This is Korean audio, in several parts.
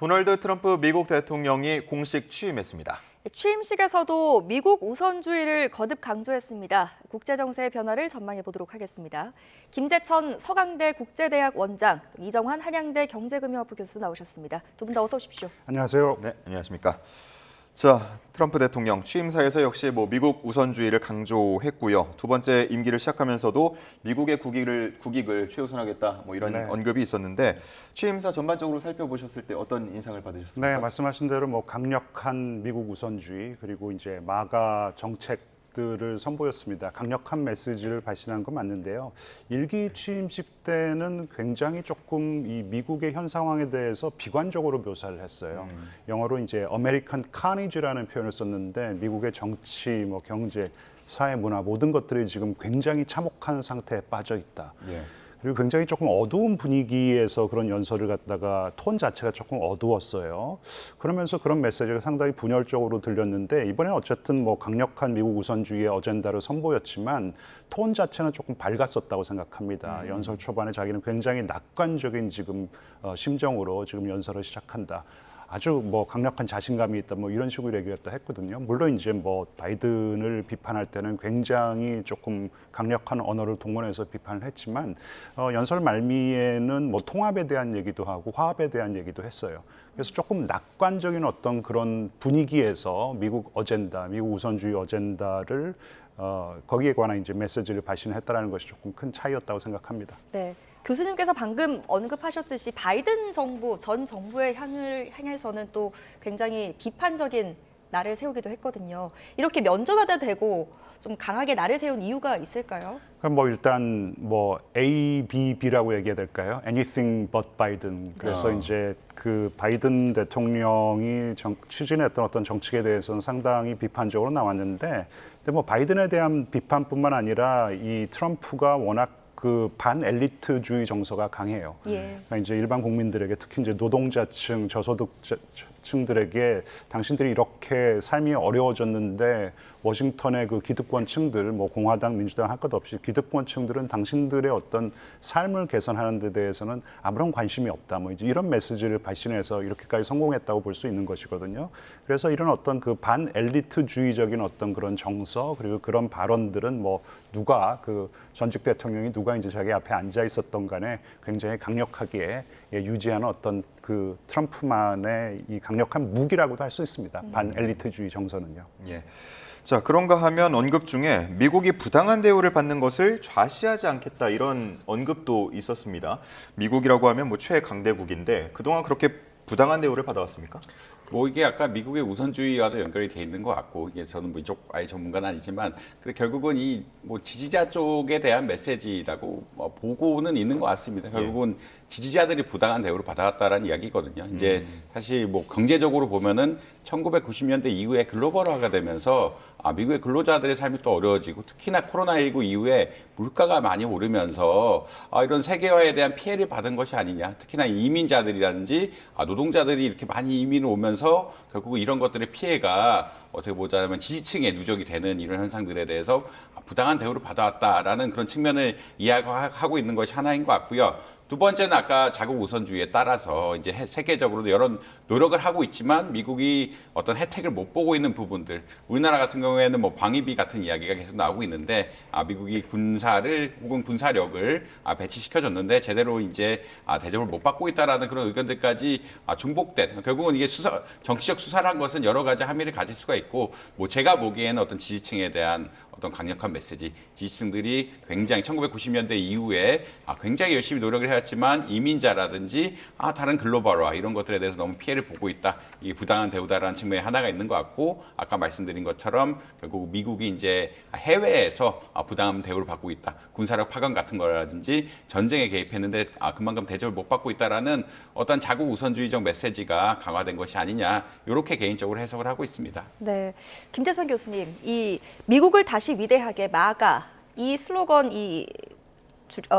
도널드 트럼프 미국 대통령이 공식 취임했습니다. 취임식에서도 미국 우선주의를 거듭 강조했습니다. 국제정세의 변화를 전망해 보도록 하겠습니다. 김재천 서강대 국제대학 원장, 이정환 한양대 경제금융학부 교수 나오셨습니다. 두 분 다 어서 오십시오. 안녕하세요. 네, 안녕하십니까. 자, 트럼프 대통령 취임사에서 역시 미국 우선주의를 강조했고요. 두 번째 임기를 시작하면서도 미국의 국익을 최우선하겠다 이런 언급이 있었는데 취임사 전반적으로 살펴보셨을 때 어떤 인상을 받으셨습니까? 네, 말씀하신 대로 강력한 미국 우선주의 그리고 이제 마가 정책들을 선보였습니다. 강력한 메시지를 발신한 건 맞는데요. 일기 취임식 때는 굉장히 조금 이 미국의 현 상황에 대해서 비관적으로 묘사를 했어요. 영어로 이제 American Carnage라는 표현을 썼는데 미국의 정치, 경제, 사회, 문화 모든 것들이 지금 굉장히 참혹한 상태에 빠져 있다. 예. 그리고 굉장히 조금 어두운 분위기에서 그런 연설을 갖다가 톤 자체가 조금 어두웠어요. 그러면서 그런 메시지가 상당히 분열적으로 들렸는데 이번에 어쨌든 강력한 미국 우선주의의 어젠다를 선보였지만 톤 자체는 조금 밝았었다고 생각합니다. 연설 초반에 자기는 굉장히 낙관적인 지금 심정으로 지금 연설을 시작한다. 아주 강력한 자신감이 있다 이런 식으로 얘기했다 했거든요. 물론 이제 바이든을 비판할 때는 굉장히 조금 강력한 언어를 동원해서 비판을 했지만 연설 말미에는 통합에 대한 얘기도 하고 화합에 대한 얘기도 했어요. 그래서 조금 낙관적인 어떤 그런 분위기에서 미국 어젠다, 미국 우선주의 어젠다를 거기에 관한 이제 메시지를 발신했다라는 것이 조금 큰 차이였다고 생각합니다. 네. 교수님께서 방금 언급하셨듯이 바이든 정부, 전 정부의 향해서는 또 굉장히 비판적인 날을 세우기도 했거든요. 이렇게 면전하다 대고 좀 강하게 날을 세운 이유가 있을까요? 그럼 일단 A, B, B라고 얘기해야 될까요? Anything but Biden. 그래서 이제 그 바이든 대통령이 추진했던 어떤 정책에 대해서는 상당히 비판적으로 나왔는데, 근데 바이든에 대한 비판뿐만 아니라 이 트럼프가 워낙 그 반엘리트주의 정서가 강해요. 그러니까 이제 일반 국민들에게 특히 이제 노동자층, 저소득층들에게 당신들이 이렇게 삶이 어려워졌는데 워싱턴의 그 기득권층들, 공화당, 민주당 할 것 없이 기득권층들은 당신들의 어떤 삶을 개선하는 데 대해서는 아무런 관심이 없다. 이제 이런 메시지를 발신해서 이렇게까지 성공했다고 볼 수 있는 것이거든요. 그래서 이런 어떤 그 반엘리트주의적인 어떤 그런 정서 그리고 그런 발언들은 누가 그 전직 대통령이 누가 이제 자기 앞에 앉아 있었던 간에 굉장히 강력하게 유지하는 어떤 그 트럼프만의 이 강력한 무기라고도 할 수 있습니다. 반엘리트주의 정서는요. 예. 자, 그런가 하면 언급 중에 미국이 부당한 대우를 받는 것을 좌시하지 않겠다 이런 언급도 있었습니다. 미국이라고 하면 최강대국인데 그동안 그렇게 부당한 대우를 받아왔습니까? 이게 아까 미국의 우선주의와도 연결이 돼 있는 것 같고, 이게 저는 이쪽 아예 전문가는 아니지만, 근데 결국은 이 지지자 쪽에 대한 메시지라고 보고는 있는 것 같습니다. 결국은 지지자들이 부당한 대우를 받아왔다라는 이야기거든요. 이제 사실 경제적으로 보면은 1990년대 이후에 글로벌화가 되면서 미국의 근로자들의 삶이 또 어려워지고 특히나 코로나19 이후에 물가가 많이 오르면서 이런 세계화에 대한 피해를 받은 것이 아니냐. 특히나 이민자들이라든지 노동자들이 이렇게 많이 이민을 오면서 결국 이런 것들의 피해가 어떻게 보자면 지지층에 누적이 되는 이런 현상들에 대해서 부당한 대우를 받아왔다라는 그런 측면을 이야기하고 있는 것이 하나인 것 같고요. 두 번째는 아까 자국 우선주의에 따라서 이제 세계적으로도 여러 노력을 하고 있지만 미국이 어떤 혜택을 못 보고 있는 부분들, 우리나라 같은 경우에는 방위비 같은 이야기가 계속 나오고 있는데 미국이 군사를 혹은 군사력을 배치시켜줬는데 제대로 이제 대접을 못 받고 있다라는 그런 의견들까지 중복된, 결국은 이게 정치적 수사란 것은 여러 가지 함의를 가질 수가 있고 제가 보기에는 어떤 지지층에 대한 어떤 강력한 메시지, 지지층들이 굉장히 1990년대 이후에 굉장히 열심히 노력을 해왔지만 이민자라든지 다른 글로벌화 이런 것들에 대해서 너무 피해를 보고 있다. 이게 부당한 대우다라는 측면이 하나가 있는 것 같고, 아까 말씀드린 것처럼 결국 미국이 이제 해외에서 부당한 대우를 받고 있다. 군사력 파견 같은 거라든지 전쟁에 개입했는데 그만큼 대접을 못 받고 있다라는 어떤 자국 우선주의적 메시지가 강화된 것이 아니냐. 이렇게 개인적으로 해석을 하고 있습니다. 네, 김재선 교수님, 이 미국을 다시 위대하게 마가 이 슬로건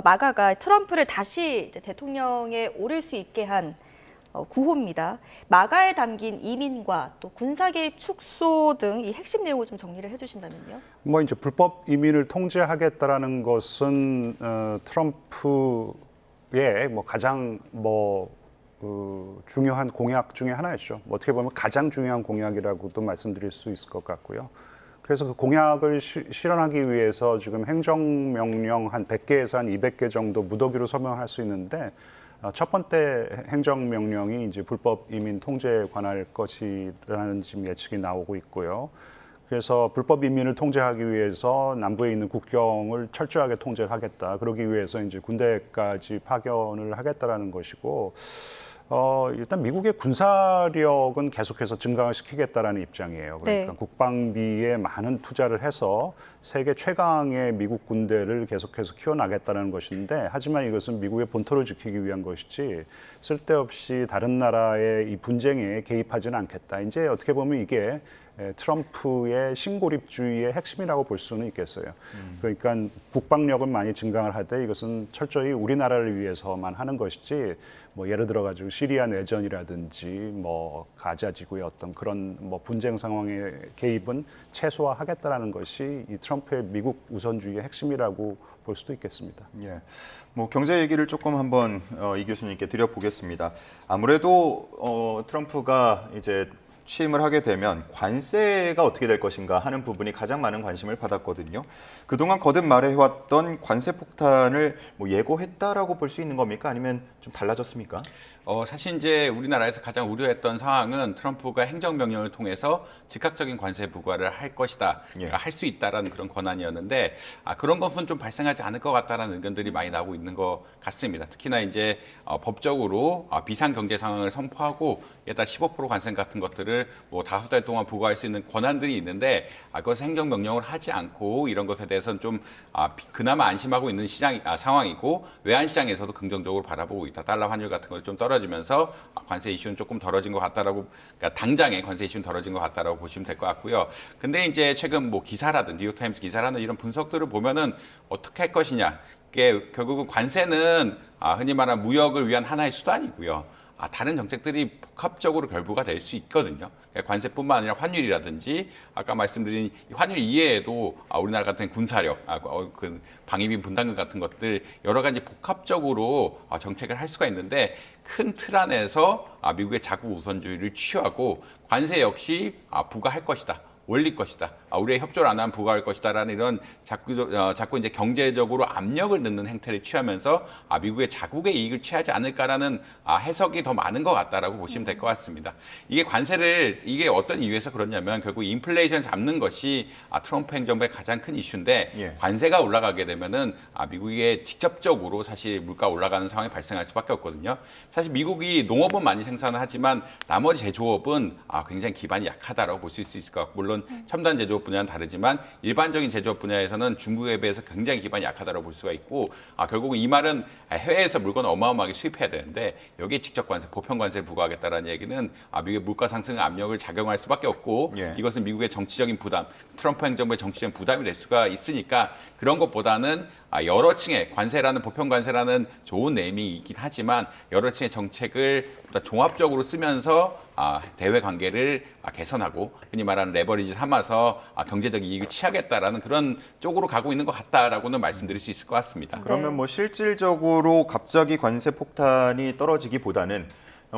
마가가 트럼프를 다시 대통령에 오를 수 있게 한 구호입니다. 마가에 담긴 이민과 또 군사 개입 축소 등 이 핵심 내용을 좀 정리를 해주신다면요. 이제 불법 이민을 통제하겠다라는 것은 트럼프의 가장 중요한 공약 중에 하나였죠. 어떻게 보면 가장 중요한 공약이라고도 말씀드릴 수 있을 것 같고요. 그래서 그 공약을 실현하기 위해서 지금 행정명령 한 100개에서 한 200개 정도 무더기로 서명할 수 있는데 첫 번째 행정명령이 이제 불법 이민 통제에 관할 것이라는 지금 예측이 나오고 있고요. 그래서 불법 이민을 통제하기 위해서 남부에 있는 국경을 철저하게 통제하겠다. 그러기 위해서 이제 군대까지 파견을 하겠다라는 것이고, 일단 미국의 군사력은 계속해서 증강을 시키겠다라는 입장이에요. 그러니까 네. 국방비에 많은 투자를 해서 세계 최강의 미국 군대를 계속해서 키워나가겠다는 것인데, 하지만 이것은 미국의 본토를 지키기 위한 것이지 쓸데없이 다른 나라의 이 분쟁에 개입하지는 않겠다. 이제 어떻게 보면 이게 트럼프의 신고립주의의 핵심이라고 볼 수는 있겠어요. 그러니까 국방력은 많이 증강을 하되 이것은 철저히 우리나라를 위해서만 하는 것이지, 뭐 예를 들어 가지고 시리아 내전이라든지 뭐 가자 지구의 어떤 그런 뭐 분쟁 상황의 개입은 최소화하겠다라는 것이 이 트럼프의 미국 우선주의의 핵심이라고 볼 수도 있겠습니다. 예. 뭐 경제 얘기를 조금 한번 이 교수님께 드려보겠습니다. 아무래도 트럼프가 이제 취임을 하게 되면 관세가 어떻게 될 것인가 하는 부분이 가장 많은 관심을 받았거든요. 그동안 거듭 말해왔던 관세 폭탄을 뭐 예고했다라고 볼 수 있는 겁니까? 아니면 좀 달라졌습니까? 사실 이제 우리나라에서 가장 우려했던 상황은 트럼프가 행정명령을 통해서 즉각적인 관세 부과를 할 것이다, 예. 할 수 있다라는 그런 권한이었는데 그런 것은 좀 발생하지 않을 것 같다라는 의견들이 많이 나오고 있는 것 같습니다. 특히나 이제 법적으로 비상 경제 상황을 선포하고 예달 15% 관세 같은 것들을 뭐 다수 달 동안 부과할 수 있는 권한들이 있는데 그것을 행정명령을 하지 않고 이런 것에 대해서는 좀 그나마 안심하고 있는 상황이고 외환시장에서도 긍정적으로 바라보고 있다. 달러 환율 같은 걸 좀 떨어지면서 관세 이슈는 조금 덜어진 것 같다라고, 그러니까 당장의 관세 이슈는 덜어진 것 같다라고 보시면 될 것 같고요. 근데 이제 최근 뭐 기사라든 뉴욕타임스 기사라는 이런 분석들을 보면은 어떻게 할 것이냐, 이게 결국은 관세는 흔히 말하는 무역을 위한 하나의 수단이고요. 다른 정책들이 복합적으로 결부가 될 수 있거든요. 관세뿐만 아니라 환율이라든지 아까 말씀드린 환율 이외에도 우리나라 같은 군사력, 그 방위비 분담금 같은 것들 여러 가지 복합적으로 정책을 할 수가 있는데 큰 틀 안에서 미국의 자국 우선주의를 취하고 관세 역시 부과할 것이다. 올릴 것이다. 우리의 협조를 안 하면 부과할 것이다라는 이런 자꾸 이제 경제적으로 압력을 넣는 행태를 취하면서 미국의 자국의 이익을 취하지 않을까라는 해석이 더 많은 것 같다라고 보시면 될 것 같습니다. 이게 어떤 이유에서 그렇냐면 결국 인플레이션을 잡는 것이 트럼프 행정부의 가장 큰 이슈인데 예. 관세가 올라가게 되면은 미국에 직접적으로 사실 물가 올라가는 상황이 발생할 수밖에 없거든요. 사실 미국이 농업은 많이 생산을 하지만 나머지 제조업은 굉장히 기반이 약하다라고 볼 수 있을 것 같고, 물론 첨단 제조업 분야는 다르지만 일반적인 제조업 분야에서는 중국에 비해서 굉장히 기반이 약하다고 볼 수가 있고, 결국은 이 말은 해외에서 물건을 어마어마하게 수입해야 되는데 여기에 직접 관세, 보편 관세를 부과하겠다는 얘기는 미국의 물가 상승 압력을 작용할 수밖에 없고, 예. 이것은 미국의 정치적인 부담, 트럼프 행정부의 정치적인 부담이 될 수가 있으니까 그런 것보다는 여러 층의 관세라는, 보편 관세라는 좋은 네이밍이긴 하지만 여러 층의 정책을 보다 종합적으로 쓰면서 대외 관계를 개선하고 흔히 말하는 레버리지 삼아서 경제적 이익을 취하겠다라는 그런 쪽으로 가고 있는 것 같다라고는 말씀드릴 수 있을 것 같습니다. 그러면 뭐 실질적으로 갑자기 관세 폭탄이 떨어지기보다는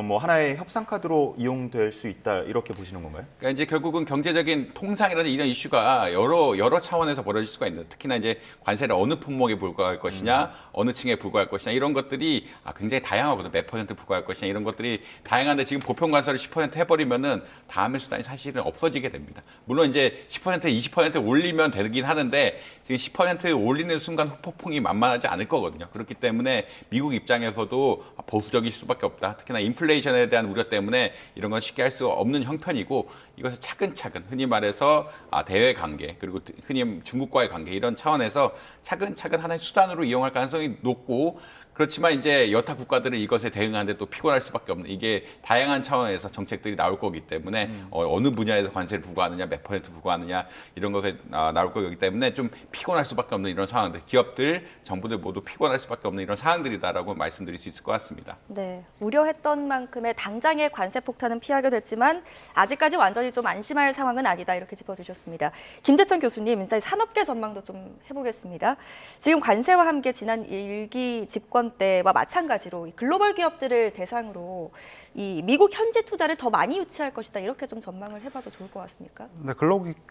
뭐 하나의 협상 카드로 이용될 수 있다, 이렇게 보시는 건가요? 그러니까 이제 결국은 경제적인 통상이라는 이런 이슈가 여러 차원에서 벌어질 수가 있는, 특히나 이제 관세를 어느 품목에 부과할 것이냐, 어느 층에 부과할 것이냐 이런 것들이 굉장히 다양하거든요. 몇 퍼센트 부과할 것이냐 이런 것들이 다양한데 지금 보편 관세를 10% 해버리면은 다음의 수단이 사실은 없어지게 됩니다. 물론 이제 10% 20% 올리면 되긴 하는데 지금 10% 올리는 순간 후폭풍이 만만하지 않을 거거든요. 그렇기 때문에 미국 입장에서도 보수적일 수밖에 없다. 특히나 인플레이션에 대한 우려 때문에 이런 건 쉽게 할 수 없는 형편이고, 이것을 차근차근 흔히 말해서 대외 관계, 그리고 흔히 중국과의 관계 이런 차원에서 차근차근 하나의 수단으로 이용할 가능성이 높고, 그렇지만 이제 여타 국가들은 이것에 대응하는데 또 피곤할 수밖에 없는, 이게 다양한 차원에서 정책들이 나올 거기 때문에 어느 분야에서 관세를 부과하느냐, 몇 퍼센트 부과하느냐 이런 것에 나올 거기 때문에 좀 피곤할 수밖에 없는 이런 상황들, 기업들, 정부들 모두 피곤할 수밖에 없는 이런 상황들이다라고 말씀드릴 수 있을 것 같습니다. 네, 우려했던 만큼의 당장의 관세 폭탄은 피하게 됐지만 아직까지 완전히 좀 안심할 상황은 아니다, 이렇게 짚어주셨습니다. 김재천 교수님, 이제 산업계 전망도 좀 해보겠습니다. 지금 관세와 함께 지난 1기 집권 이번 때와 마찬가지로 이 글로벌 기업들을 대상으로 이 미국 현지 투자를 더 많이 유치할 것이다 이렇게 좀 전망을 해봐도 좋을 것 같습니까? 네,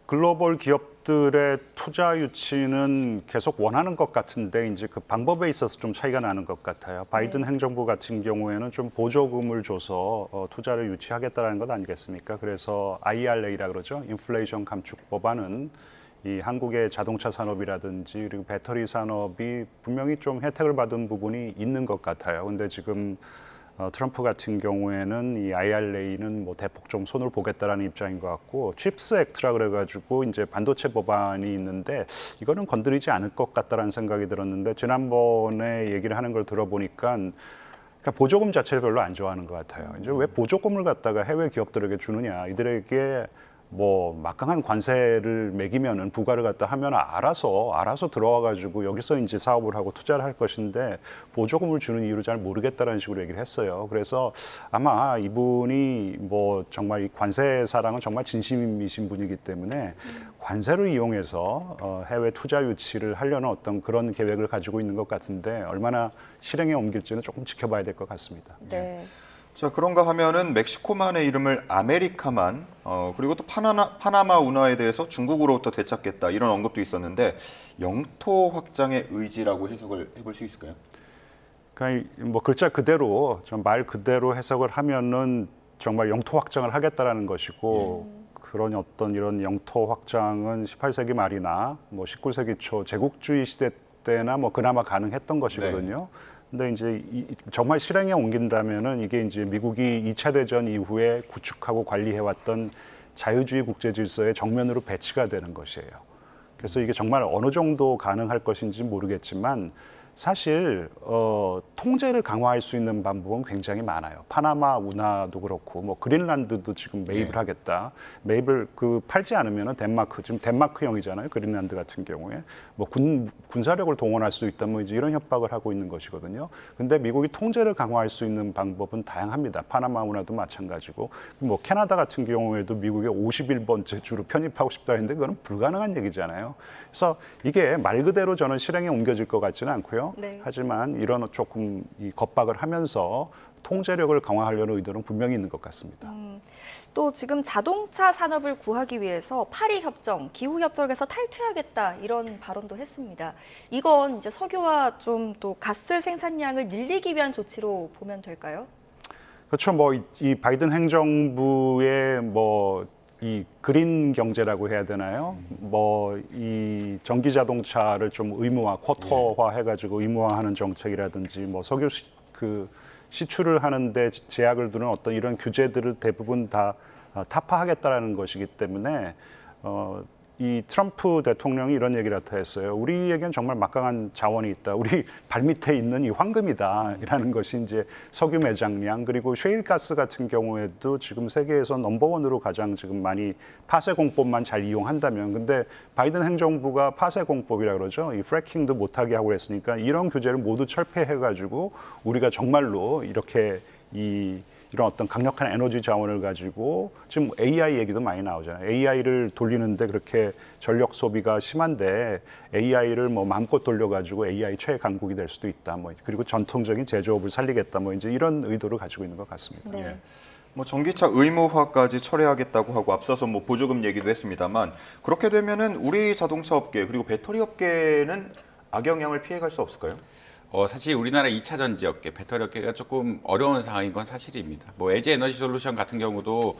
글로벌 기업들의 투자 유치는 계속 원하는 것 같은데 이제 그 방법에 있어서 좀 차이가 나는 것 같아요. 바이든 행정부 같은 경우에는 좀 보조금을 줘서 투자를 유치하겠다는 것 아니겠습니까? 그래서 IRA라 그러죠. 인플레이션 감축 법안은 이 한국의 자동차 산업이라든지 그리고 배터리 산업이 분명히 좀 혜택을 받은 부분이 있는 것 같아요. 근데 지금 트럼프 같은 경우에는 이 IRA는 뭐 대폭 좀 손을 보겠다라는 입장인 것 같고, 칩스 액트라 그래가지고 이제 반도체 법안이 있는데 이거는 건드리지 않을 것 같다라는 생각이 들었는데 지난번에 얘기를 하는 걸 들어보니까 그러니까 보조금 자체를 별로 안 좋아하는 것 같아요. 이제 왜 보조금을 갖다가 해외 기업들에게 주느냐, 이들에게 뭐 막강한 관세를 매기면은 부과를 갖다 하면 알아서 들어와가지고 여기서 이제 사업을 하고 투자를 할 것인데 보조금을 주는 이유를 잘 모르겠다라는 식으로 얘기를 했어요. 그래서 아마 이분이 뭐 정말 이 관세 사랑은 정말 진심이신 분이기 때문에 관세를 이용해서 해외 투자 유치를 하려는 어떤 그런 계획을 가지고 있는 것 같은데 얼마나 실행에 옮길지는 조금 지켜봐야 될 것 같습니다. 네. 자, 그런가 하면은 멕시코만의 이름을 아메리카만, 그리고 또 파나마 운하에 대해서 중국으로부터 되찾겠다 이런 언급도 있었는데 영토 확장의 의지라고 해석을 해볼 수 있을까요? 그러니까 뭐 글자 그대로 좀 말 그대로 해석을 하면은 정말 영토 확장을 하겠다라는 것이고 그런 어떤 이런 영토 확장은 18세기 말이나 뭐 19세기 초 제국주의 시대 때나 뭐 그나마 가능했던 것이거든요. 근데 이제 정말 실행에 옮긴다면은 이게 이제 미국이 2차 대전 이후에 구축하고 관리해왔던 자유주의 국제 질서의 정면으로 배치가 되는 것이에요. 그래서 이게 정말 어느 정도 가능할 것인지 모르겠지만 사실 통제를 강화할 수 있는 방법은 굉장히 많아요. 파나마 운하도 그렇고 뭐 그린란드도 지금 매입을 하겠다. 매입을 팔지 않으면은 덴마크, 지금 덴마크형이잖아요. 그린란드 같은 경우에 뭐 군사력을 동원할 수 있다. 뭐 이제 이런 협박을 하고 있는 것이거든요. 근데 미국이 통제를 강화할 수 있는 방법은 다양합니다. 파나마 운하도 마찬가지고 뭐 캐나다 같은 경우에도 미국의 51번째 주로 편입하고 싶다 했는데 그거는 불가능한 얘기잖아요. 그래서 이게 말 그대로 저는 실행에 옮겨질 것 같지는 않고요. 네. 하지만 이런 조금 이 겁박을 하면서 통제력을 강화하려는 의도는 분명히 있는 것 같습니다. 또 지금 자동차 산업을 구하기 위해서 파리 협정, 기후 협정에서 탈퇴하겠다 이런 발언도 했습니다. 이건 이제 석유와 좀 또 가스 생산량을 늘리기 위한 조치로 보면 될까요? 그렇죠. 뭐 이 바이든 행정부의 뭐 이 그린 경제라고 해야 되나요? 뭐 이 전기 자동차를 좀 의무화, 쿼터화 해가지고 의무화하는 정책이라든지 뭐 석유 시출을 하는데 제약을 두는 어떤 이런 규제들을 대부분 다 타파하겠다라는 것이기 때문에 이 트럼프 대통령이 이런 얘기를 했어요. 우리에겐 정말 막강한 자원이 있다. 우리 발밑에 있는 이 황금이다라는 것이 이제 석유 매장량 그리고 셰일가스 같은 경우에도 지금 세계에서 넘버원으로 가장 지금 많이 파쇄공법만 잘 이용한다면 근데 바이든 행정부가 파쇄공법이라 그러죠. 이 프래킹도 못하게 하고 그랬으니까 이런 규제를 모두 철폐해가지고 우리가 정말로 이렇게 이런 어떤 강력한 에너지 자원을 가지고 지금 AI 얘기도 많이 나오잖아요. AI를 돌리는데 그렇게 전력 소비가 심한데 AI를 뭐 마음껏 돌려가지고 AI 최강국이 될 수도 있다. 뭐 그리고 전통적인 제조업을 살리겠다. 뭐 이제 이런 의도를 가지고 있는 것 같습니다. 네. 예. 뭐 전기차 의무화까지 철회하겠다고 하고 앞서서 뭐 보조금 얘기도 했습니다만 그렇게 되면은 우리 자동차 업계 그리고 배터리 업계는 악영향을 피해갈 수 없을까요? 사실 우리나라 2차 전지 업계, 배터리 업계가 조금 어려운 상황인 건 사실입니다. 뭐 LG 에너지 솔루션 같은 경우도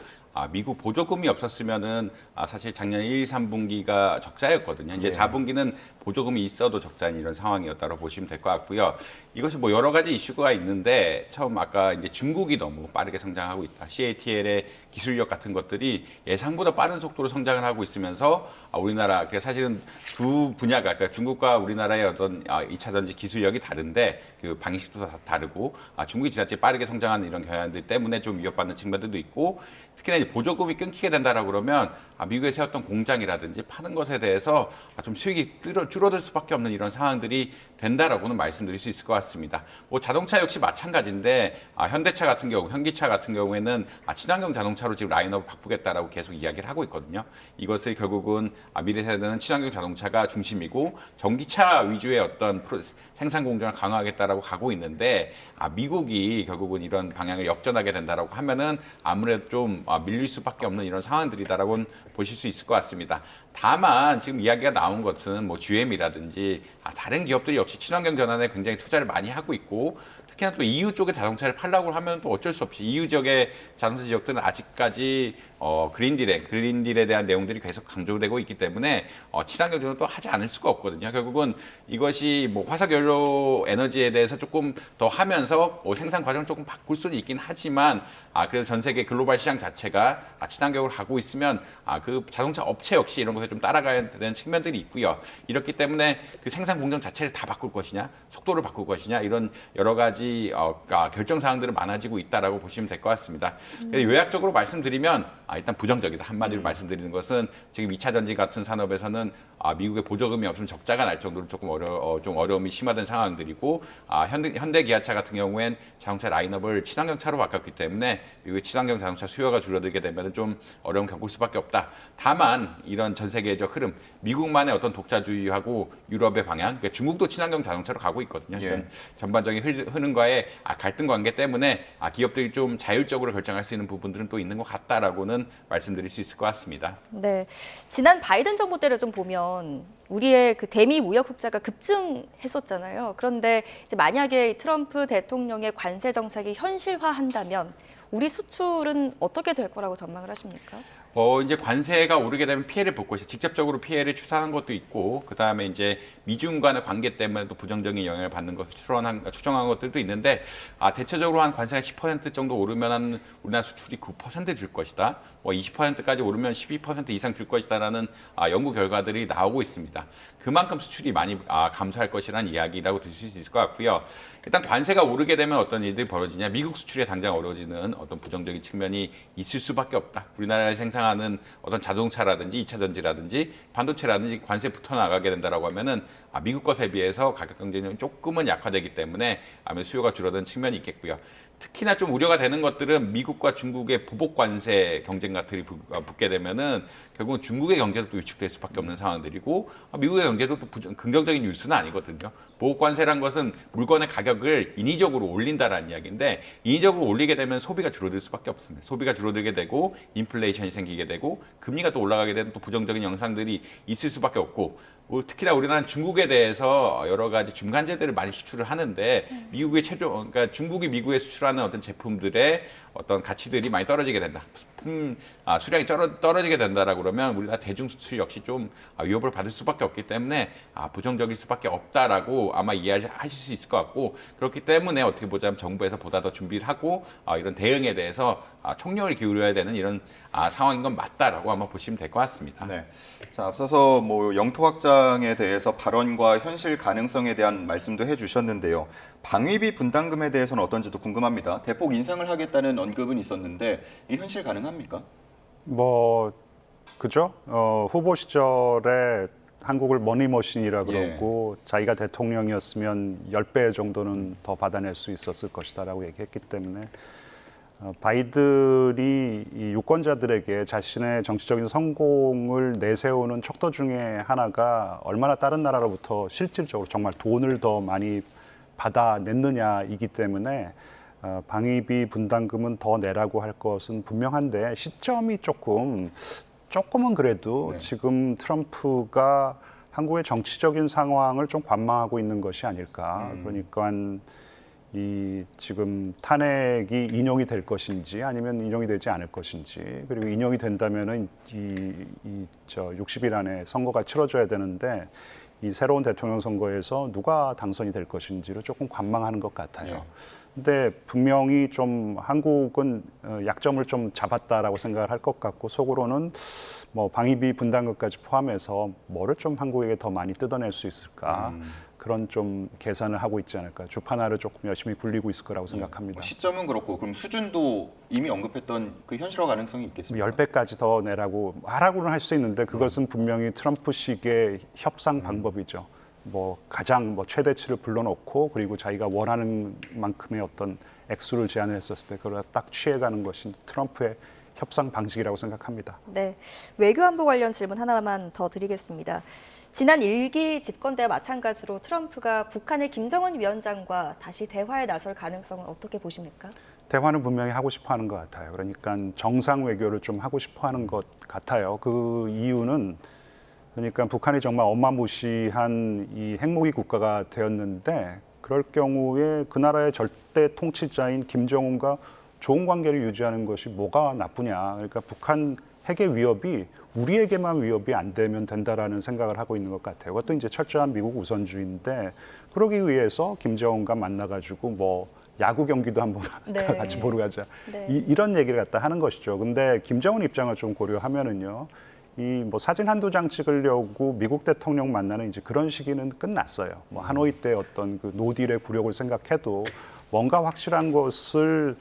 미국 보조금이 없었으면은 사실 작년 1, 3분기가 적자였거든요. 이제 4분기는 보조금이 있어도 적자인 이런 상황이었다고 보시면 될 것 같고요. 이것이 뭐 여러 가지 이슈가 있는데 처음 아까 이제 중국이 너무 빠르게 성장하고 있다. CATL의 기술력 같은 것들이 예상보다 빠른 속도로 성장을 하고 있으면서 우리나라 사실은 두 분야가 그러니까 중국과 우리나라의 어떤 2차 전지 기술력이 다른데 그 방식도 다르고 중국이 지나치게 빠르게 성장하는 이런 경향들 때문에 좀 위협받는 측면들도 있고 특히나 이제 보조금이 끊기게 된다라고 그러면 미국에 세웠던 공장이라든지 파는 것에 대해서 좀 수익이 줄어들 수밖에 없는 이런 상황들이 된다라고는 말씀드릴 수 있을 것 같습니다. 뭐 자동차 역시 마찬가지인데 현대차 같은 경우, 현기차 같은 경우에는 친환경 자동차로 지금 라인업을 바꾸겠다라고 계속 이야기를 하고 있거든요. 이것을 결국은 미래 세대는 친환경 자동차가 중심이고 전기차 위주의 어떤 생산 공정을 강화하겠다라고 가고 있는데 미국이 결국은 이런 방향을 역전하게 된다라고 하면은 아무래도 좀 밀릴 수밖에 없는 이런 상황들이다라고는 보실 수 있을 것 같습니다. 다만 지금 이야기가 나온 것은 뭐 GM이라든지 다른 기업들이 역시 친환경 전환에 굉장히 투자를 많이 하고 있고 특히나 또 EU 쪽에 자동차를 팔라고 하면 또 어쩔 수 없이 EU 지역의 자동차 지역들은 아직까지 그린딜에 대한 내용들이 계속 강조되고 있기 때문에 친환경 전환을 또 하지 않을 수가 없거든요. 결국은 이것이 뭐 화석연료 에너지에 대해서 조금 더 하면서 생산 과정을 조금 바꿀 수는 있긴 하지만 그래도 전 세계 글로벌 시장 자체가 친환경으로 가고 있으면 그 자동차 업체 역시 이런 것에 좀 따라가야 되는 측면들이 있고요. 이렇기 때문에 그 생산 공정 자체를 다 바꿀 것이냐, 속도를 바꿀 것이냐 이런 여러 가지 결정 사항들은 많아지고 있다라고 보시면 될 것 같습니다. 요약적으로 말씀드리면 일단 부정적이다. 한마디로 말씀드리는 것은 지금 2차 전지 같은 산업에서는 미국의 보조금이 없으면 적자가 날 정도로 조금 어려움이 심화된 상황들이고 현대 기아차 같은 경우엔 자동차 라인업을 친환경 차로 바꿨기 때문에 미국의 친환경 자동차 수요가 줄어들게 되면 좀 어려움 겪을 수밖에 없다. 다만 이런 전 세계적 흐름, 미국만의 어떤 독자주의하고 유럽의 방향, 그러니까 중국도 친환경 자동차로 가고 있거든요. 이런 전반적인 흐름과의 갈등 관계 때문에 기업들이 좀 자율적으로 결정할 수 있는 부분들은 또 있는 것 같다라고는 말씀드릴 수 있을 것 같습니다. 네, 지난 바이든 정부 때를 좀 보면 우리의 그 대미 무역 흑자가 급증했었잖아요. 그런데 이제 만약에 트럼프 대통령의 관세 정책이 현실화한다면 우리 수출은 어떻게 될 거라고 전망을 하십니까? 이제 관세가 오르게 되면 피해를 볼 것이 직접적으로 피해를 추산한 것도 있고 그다음에 이제 미중 간의 관계 때문에 또 부정적인 영향을 받는 것을 추정한 것들도 있는데 대체적으로 한 관세가 10% 정도 오르면 한 우리나라 수출이 9% 줄 것이다. 20%까지 오르면 12% 이상 줄 것이다라는 연구 결과들이 나오고 있습니다. 그만큼 수출이 많이 감소할 것이라는 이야기라고 드실 수 있을 것 같고요. 일단 관세가 오르게 되면 어떤 일들이 벌어지냐. 미국 수출에 당장 어려워지는 어떤 부정적인 측면이 있을 수밖에 없다. 우리나라에 생산하는 어떤 자동차라든지 2차 전지라든지 반도체라든지 관세 붙어 나가게 된다라고 하면은 미국 것에 비해서 가격 경쟁력이 조금은 약화되기 때문에 아무래도 수요가 줄어드는 측면이 있겠고요. 특히나 좀 우려가 되는 것들은 미국과 중국의 보복 관세 경쟁 같은 게 붙게 되면은 결국은 중국의 경제도 또 위축될 수밖에 없는 상황들이고 미국의 경제도 또 긍정적인 뉴스는 아니거든요. 보복 관세란 것은 물건의 가격을 인위적으로 올린다라는 이야기인데 인위적으로 올리게 되면 소비가 줄어들 수밖에 없습니다. 소비가 줄어들게 되고 인플레이션이 생기게 되고 금리가 또 올라가게 되는 또 부정적인 영상들이 있을 수밖에 없고 특히나 우리나라는 중국에 대해서 여러 가지 중간재들을 많이 수출을 하는데 미국의 그러니까 중국이 미국에 수출하는 어떤 제품들의 어떤 가치들이 많이 떨어지게 된다. 수량이 떨어지게 된다라고 그러면 우리나라 대중 수출 역시 좀 위협을 받을 수밖에 없기 때문에 부정적일 수밖에 없다라고 아마 이해하실 수 있을 것 같고 그렇기 때문에 어떻게 보자면 정부에서 보다 더 준비를 하고 이런 대응에 대해서 총력을 기울여야 되는 이런 상황인 건 맞다라고 아마 보시면 될 것 같습니다. 네. 자, 앞서서 뭐 영토 확장에 대해서 발언과 현실 가능성에 대한 말씀도 해주셨는데요. 방위비 분담금에 대해서는 어떤지도 궁금합니다. 대폭 인상을 하겠다는 언급은 있었는데 이 현실 가능합니까? 그죠? 후보 시절에 한국을 머니머신이라 그러고 자기가 대통령이었으면 10배 정도는 더 받아낼 수 있었을 것이다라고 얘기했기 때문에 바이든이 이 유권자들에게 자신의 정치적인 성공을 내세우는 척도 중에 하나가 얼마나 다른 나라로부터 실질적으로 정말 돈을 더 많이 받아냈느냐이기 때문에 방위비 분담금은 더 내라고 할 것은 분명한데 시점이 조금은 그래도 지금 트럼프가 한국의 정치적인 상황을 좀 관망하고 있는 것이 아닐까. 그러니까 이 지금 탄핵이 인용이 될 것인지 아니면 인용이 되지 않을 것인지 그리고 인용이 된다면은 60일 안에 선거가 치러져야 되는데 이 새로운 대통령 선거에서 누가 당선이 될 것인지를 조금 관망하는 것 같아요. 근데 분명히 좀 한국은 약점을 좀 잡았다라고 생각을 할 것 같고 속으로는 뭐 방위비 분담금까지 포함해서 뭐를 좀 한국에게 더 많이 뜯어낼 수 있을까. 그런 좀 계산을 하고 있지 않을까. 주판화를 조금 열심히 굴리고 있을 거라고 생각합니다. 시점은 그렇고 그럼 수준도 이미 언급했던 그 현실화 가능성이 있겠습니까? 10배까지 더 내라고 하라고는 할 수 있는데 그것은 분명히 트럼프식의 협상 방법이죠. 뭐 가장 뭐 최대치를 불러놓고 그리고 자기가 원하는 만큼의 어떤 액수를 제안을 했었을 때 그걸 딱 취해가는 것이 트럼프의 협상 방식이라고 생각합니다. 네, 외교안보 관련 질문 하나만 더 드리겠습니다. 지난 1기 집권 때와 마찬가지로 트럼프가 북한의 김정은 위원장과 다시 대화에 나설 가능성은 어떻게 보십니까? 대화는 분명히 하고 싶어 하는 것 같아요. 그러니까 정상 외교를 좀 하고 싶어 하는 것 같아요. 그 이유는 그러니까 북한이 정말 어마무시한 이 핵무기 국가가 되었는데 그럴 경우에 그 나라의 절대 통치자인 김정은과 좋은 관계를 유지하는 것이 뭐가 나쁘냐. 그러니까 북한 핵의 위협이 우리에게만 위협이 안 되면 된다라는 생각을 하고 있는 것 같아요. 그것도 이제 철저한 미국 우선주의인데 그러기 위해서 김정은과 만나가지고 뭐 야구 경기도 한번 네. 같이 보러 가자. 네. 이런 얘기를 갖다 하는 것이죠. 근데 김정은 입장을 좀 고려하면은요. 이 뭐 사진 한두 장 찍으려고 미국 대통령 만나는 이제 그런 시기는 끝났어요. 뭐 하노이 때 어떤 그 노딜의 굴욕을 생각해도 뭔가 확실한 것을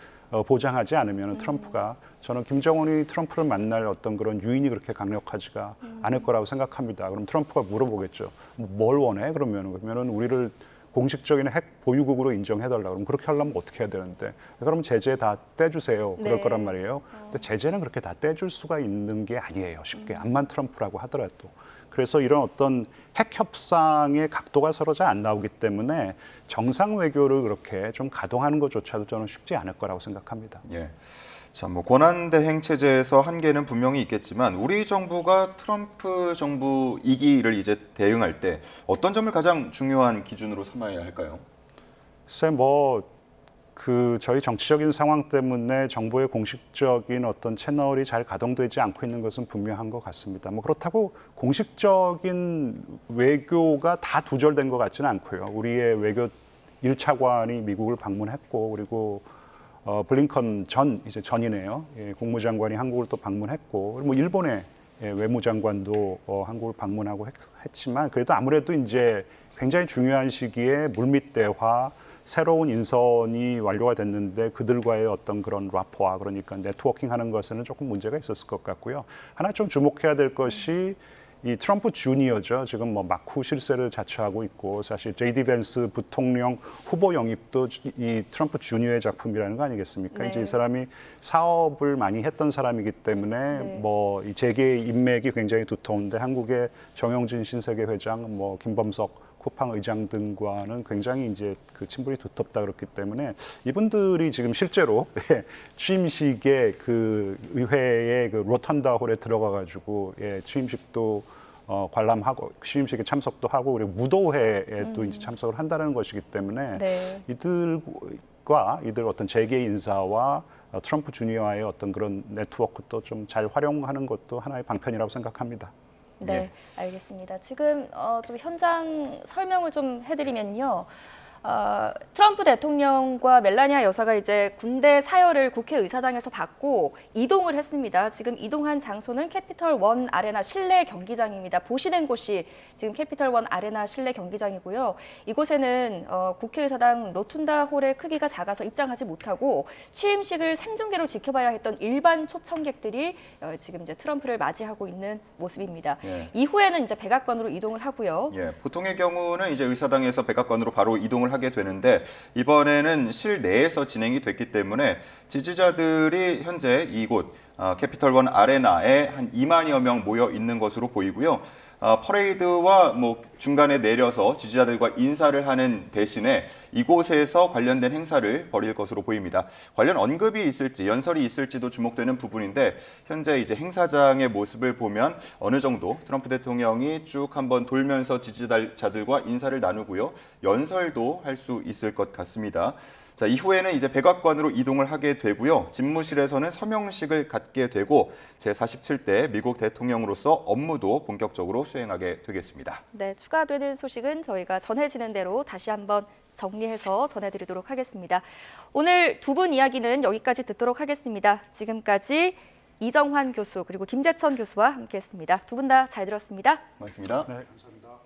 보장하지 않으면 트럼프가 저는 김정은이 트럼프를 만날 어떤 그런 유인이 그렇게 강력하지가 않을 거라고 생각합니다. 그럼 트럼프가 물어보겠죠. 뭘 원해? 그러면은 우리를 공식적인 핵 보유국으로 인정해달라. 그럼 그렇게 하려면 어떻게 해야 되는데? 그럼 제재 다 떼주세요. 그럴 네. 거란 말이에요. 근데 제재는 그렇게 다 떼줄 수가 있는 게 아니에요. 쉽게. 암만 트럼프라고 하더라도. 그래서 이런 어떤 핵 협상의 각도가 서로 잘 안 나오기 때문에 정상 외교를 그렇게 좀 가동하는 것조차도 저는 쉽지 않을 거라고 생각합니다. 예. 자, 뭐 권한 대행 체제에서 한계는 분명히 있겠지만 우리 정부가 트럼프 정부 2기를 이제 대응할 때 어떤 점을 가장 중요한 기준으로 삼아야 할까요? 글쎄 그 저희 정치적인 상황 때문에 정부의 공식적인 어떤 채널이 잘 가동되지 않고 있는 것은 분명한 것 같습니다. 뭐 그렇다고 공식적인 외교가 다 두절된 것 같지는 않고요. 우리의 외교 1차관이 미국을 방문했고 그리고 블링컨 전이네요. 예, 국무장관이 한국을 또 방문했고, 뭐 일본의 외무장관도 한국을 방문하고 했지만 그래도 아무래도 이제 굉장히 중요한 시기에 물밑 대화, 새로운 인선이 완료가 됐는데 그들과의 어떤 그런 라포와 그러니까 네트워킹하는 것에는 조금 문제가 있었을 것 같고요. 하나 좀 주목해야 될 것이 이 트럼프 주니어죠. 지금 뭐 막후 실세를 자처하고 있고 사실 J.D. 벤스 부통령 후보 영입도 이 트럼프 주니어의 작품이라는 거 아니겠습니까? 네. 이제 이 사람이 사업을 많이 했던 사람이기 때문에 네. 뭐 이 재계 인맥이 굉장히 두터운데 한국의 정영진 신세계 회장, 뭐 김범석 쿠팡 의장 등과는 굉장히 이제 그 친분이 두텁다 그렇기 때문에 이분들이 지금 실제로 취임식에 그 의회의 그 로턴다 홀에 들어가 가지고 취임식도 관람하고 취임식에 참석도 하고 그리고 무도회에 또 이제 참석을 한다는 것이기 때문에 네. 이들 어떤 재계 인사와 트럼프 주니어와의 어떤 그런 네트워크도 좀 잘 활용하는 것도 하나의 방편이라고 생각합니다. 네, 알겠습니다. 지금 좀 현장 설명을 좀 해드리면요. 트럼프 대통령과 멜라니아 여사가 이제 군대 사열을 국회의사당에서 받고 이동을 했습니다. 지금 이동한 장소는 캐피털 원 아레나 실내 경기장입니다. 보시는 곳이 지금 캐피털 원 아레나 실내 경기장이고요. 이곳에는 국회의사당 로툰다 홀의 크기가 작아서 입장하지 못하고 취임식을 생중계로 지켜봐야 했던 일반 초청객들이 지금 이제 트럼프를 맞이하고 있는 모습입니다. 예. 이후에는 이제 백악관으로 이동을 하고요. 예, 보통의 경우는 이제 의사당에서 백악관으로 바로 이동을 하게 되는데 이번에는 실내에서 진행이 됐기 때문에 지지자들이 현재 이곳 캐피털 원 아레나에 한 2만여 명 모여 있는 것으로 보이고요. 퍼레이드와 뭐 중간에 내려서 지지자들과 인사를 하는 대신에 이곳에서 관련된 행사를 벌일 것으로 보입니다. 관련 언급이 있을지 연설이 있을지도 주목되는 부분인데 현재 이제 행사장의 모습을 보면 어느 정도 트럼프 대통령이 쭉 한번 돌면서 지지자들과 인사를 나누고요. 연설도 할 수 있을 것 같습니다. 자, 이후에는 이제 백악관으로 이동을 하게 되고요. 집무실에서는 서명식을 갖게 되고 제47대 미국 대통령으로서 업무도 본격적으로 수행하게 되겠습니다. 네, 추가되는 소식은 저희가 전해지는 대로 다시 한번 정리해서 전해드리도록 하겠습니다. 오늘 두 분 이야기는 여기까지 듣도록 하겠습니다. 지금까지 이정환 교수 그리고 김재천 교수와 함께했습니다. 두 분 다 잘 들었습니다. 고맙습니다. 네, 감사합니다.